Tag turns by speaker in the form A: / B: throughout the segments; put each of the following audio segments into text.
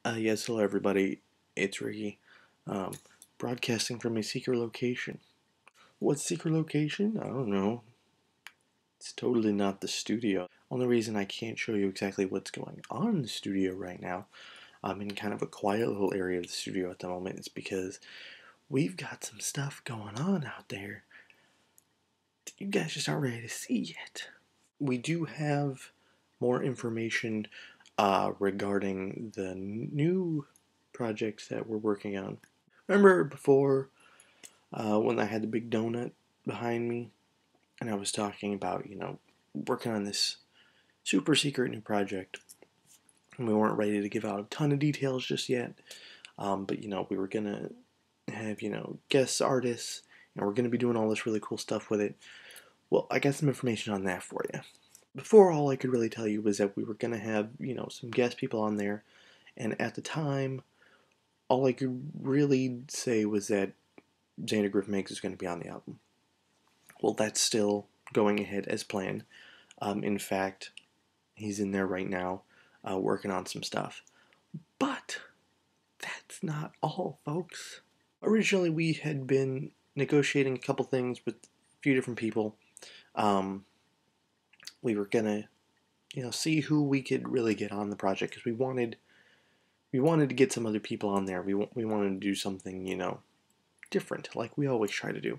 A: Yes, hello everybody. It's Riki, um, broadcasting from a secret location. What secret location? I don't know. It's totally not the studio. Only reason I can't show you exactly what's going on in the studio right now, I'm in kind of a quiet little area of the studio at the moment, is because we've got some stuff going on out there that you guys just aren't ready to see yet. We do have more information regarding the new projects that we're working on. Remember before when I had the big donut behind me and I was talking about, working on this super secret new project? And we weren't ready to give out a ton of details just yet, but, we were going to have, guest artists and we're going to be doing all this really cool stuff with it. Well, I got some information on that for you. Before, all I could really tell you was that we were going to have, some guest people on there, and at the time, all I could really say was that Zander is going to be on the album. Well, that's still going ahead as planned. In fact, he's in there right now working on some stuff. But that's not all, folks. Originally, we had been negotiating a couple things with a few different people. We were gonna, see who we could really get on the project, because we wanted to get some other people on there. We wanted to do something, different, like we always try to do,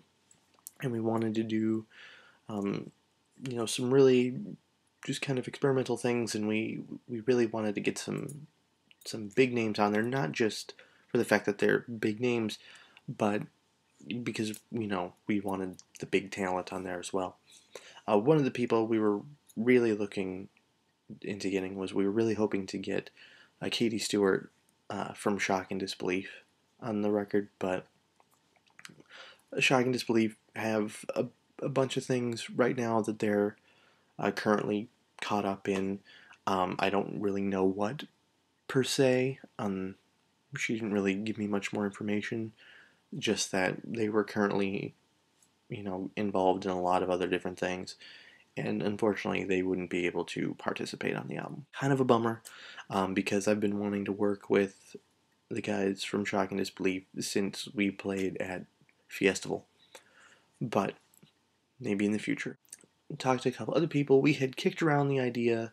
A: and we wanted to do, some really just kind of experimental things, and we really wanted to get some big names on there, not just for the fact that they're big names, but because we wanted the big talent on there as well. One of the people we were really looking into getting was, we were really hoping to get Katie Stewart from Shock and Disbelief on the record, but Shock and Disbelief have a bunch of things right now that they're currently caught up in. I don't really know what per se. She didn't really give me much more information, just that they were currently, involved in a lot of other different things, and unfortunately they wouldn't be able to participate on the album. Kind of a bummer, because I've been wanting to work with the guys from Shock and Disbelief since we played at Fiestival, but maybe in the future. Talked to a couple other people. We had kicked around the idea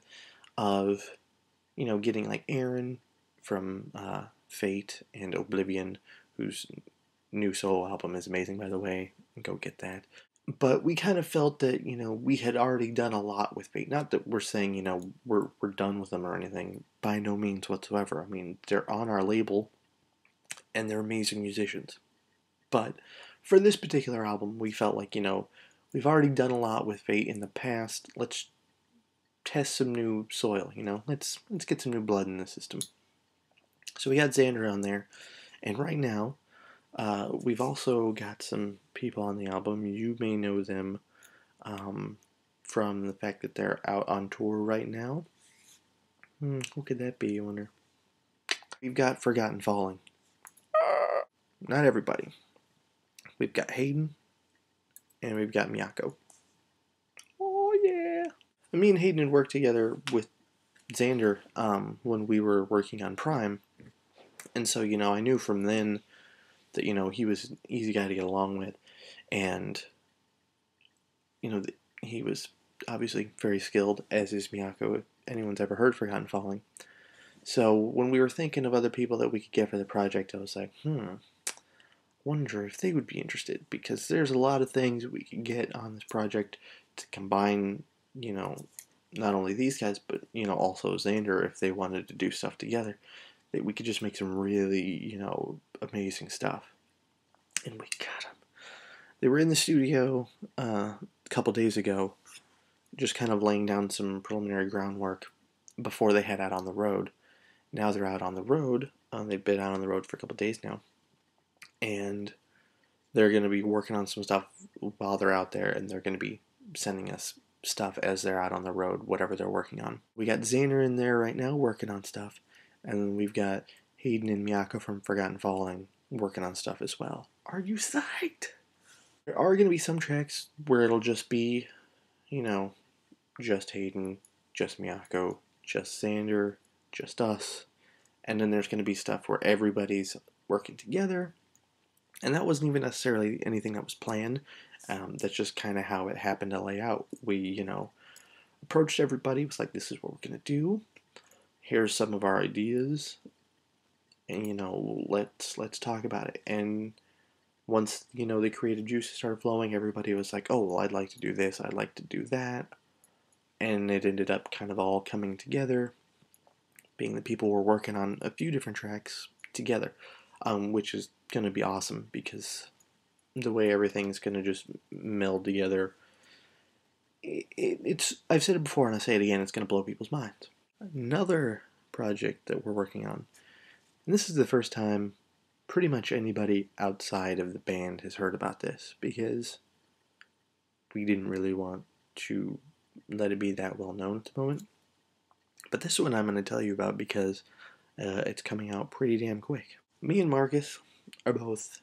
A: of, getting like Aaron from Fate and Oblivion, whose new solo album is amazing, by the way. Go get that. But we kind of felt that, we had already done a lot with Fate. Not that we're saying, we're done with them or anything. By no means whatsoever. I mean, they're on our label, and they're amazing musicians. But for this particular album, we felt like, we've already done a lot with Fate in the past. Let's test some new soil, Let's get some new blood in the system. So we got Zander on there, and right now, we've also got some people on the album. You may know them from the fact that they're out on tour right now. Who could that be, I wonder? We've got Forgotten Falling. Not everybody. We've got Hayden, and we've got Miyako. Oh, yeah. Me and Hayden had worked together with Zander when we were working on Prime, and so, I knew from then that, he was an easy guy to get along with, and, he was obviously very skilled, as is Miyako, if anyone's ever heard Forgotten Falling. So when we were thinking of other people that we could get for the project, I was like, wonder if they would be interested, because there's a lot of things we could get on this project to combine, not only these guys, but, also Zander, if they wanted to do stuff together. That we could just make some really, amazing stuff. And we got them. They were in the studio a couple days ago, just kind of laying down some preliminary groundwork before they head out on the road. Now they're out on the road. They've been out on the road for a couple days now. And they're going to be working on some stuff while they're out there, and they're going to be sending us stuff as they're out on the road, whatever they're working on. We got Zander in there right now working on stuff, and we've got Hayden and Miyako from Forgotten Falling working on stuff as well. Are you psyched? There are going to be some tracks where it'll just be, just Hayden, just Miyako, just Zander, just us, and then there's going to be stuff where everybody's working together, and that wasn't even necessarily anything that was planned. That's just kind of how it happened to lay out. We, approached everybody, was like, this is what we're going to do. Here's some of our ideas, and let's talk about it. And once the creative juices started flowing, everybody was like, oh, well, I'd like to do this, I'd like to do that, and it ended up kind of all coming together, being that people were working on a few different tracks together, which is going to be awesome because the way everything's going to just meld together, it's I've said it before and I say it again, it's going to blow people's minds. Another project that we're working on, and this is the first time pretty much anybody outside of the band has heard about this, because we didn't really want to let it be that well known at the moment. But this one I'm going to tell you about because it's coming out pretty damn quick. Me and Marcus are both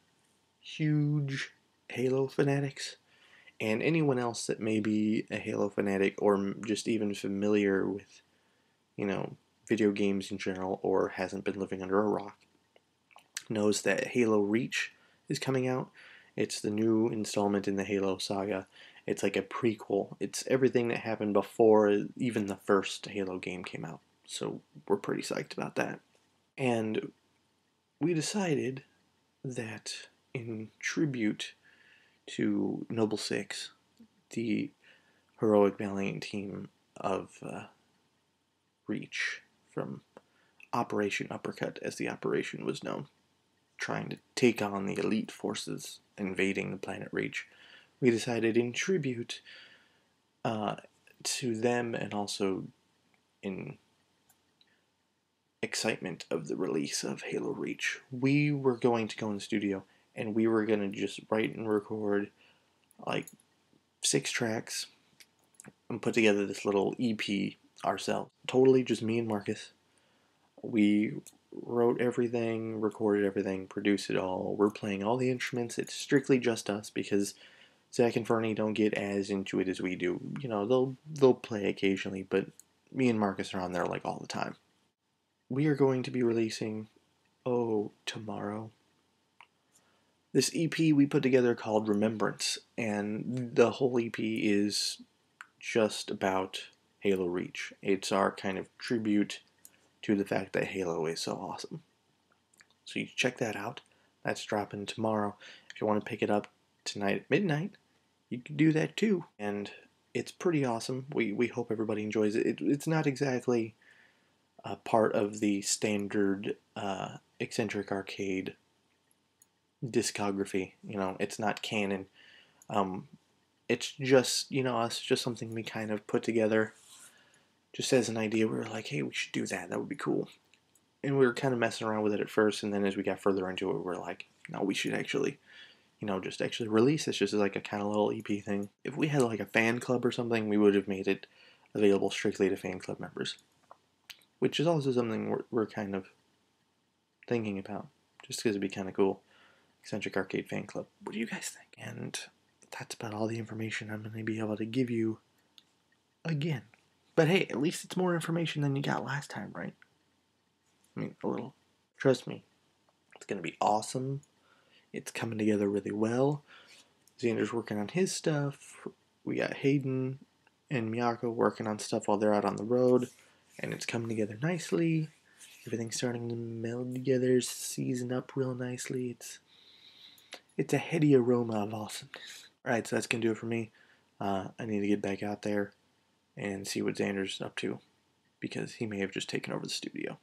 A: huge Halo fanatics, and anyone else that may be a Halo fanatic or just even familiar with, video games in general, or hasn't been living under a rock, knows that Halo Reach is coming out. It's the new installment in the Halo saga. It's like a prequel. It's everything that happened before even the first Halo game came out. So we're pretty psyched about that. And we decided that in tribute to Noble Six, the heroic valiant team of Reach from Operation Uppercut, as the operation was known, trying to take on the elite forces invading the planet Reach, we decided in tribute to them, and also in excitement of the release of Halo Reach, we were going to go in the studio and we were going to just write and record like 6 tracks and put together this little EP ourselves. Totally just me and Marcus. We wrote everything, recorded everything, produced it all. We're playing all the instruments. It's strictly just us because Zach and Fernie don't get as into it as we do. They'll play occasionally, but me and Marcus are on there like all the time. We are going to be releasing, tomorrow, this EP we put together called Remembrance, and the whole EP is just about Halo Reach. It's our kind of tribute to the fact that Halo is so awesome. So you check that out. That's dropping tomorrow. If you want to pick it up tonight at midnight, you can do that too. And it's pretty awesome. We hope everybody enjoys it. It's not exactly a part of the standard Eccentric Arcade discography. It's not canon. It's just, us, just something we kind of put together just as an idea. We were like, hey, we should do that. That would be cool. And we were kind of messing around with it at first, and then as we got further into it, we were like, no, we should actually, just actually release this just as like a kind of little EP thing. If we had like a fan club or something, we would have made it available strictly to fan club members, which is also something we're kind of thinking about, just because it'd be kind of cool. Eccentric Arcade Fan Club. What do you guys think? And that's about all the information I'm going to be able to give you again. But hey, at least it's more information than you got last time, right? I mean, a little. Trust me, it's going to be awesome. It's coming together really well. Zander's working on his stuff. We got Hayden and Miyako working on stuff while they're out on the road. And it's coming together nicely. Everything's starting to meld together, season up real nicely. It's a heady aroma of awesomeness. Alright, so that's going to do it for me. I need to get back out there and see what Zander's up to, because he may have just taken over the studio.